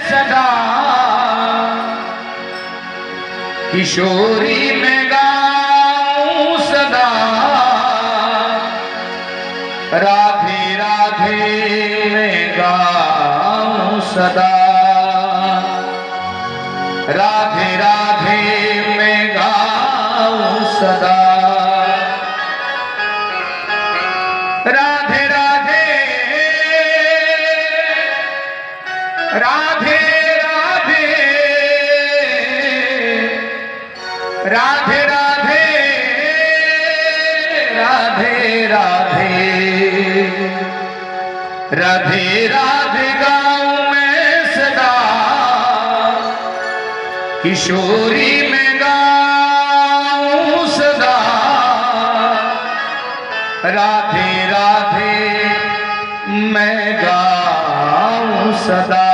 सदा किशोरी में गाऊं सदा राधे राधे में गाऊं सदा राधे राधे में गाऊं सदा राधे राधे राधे राधे राधे राधे राधे राधे राधे गाऊं मैं सदा किशोरी में गाऊं सदा राधे राधे मैं गाऊं सदा।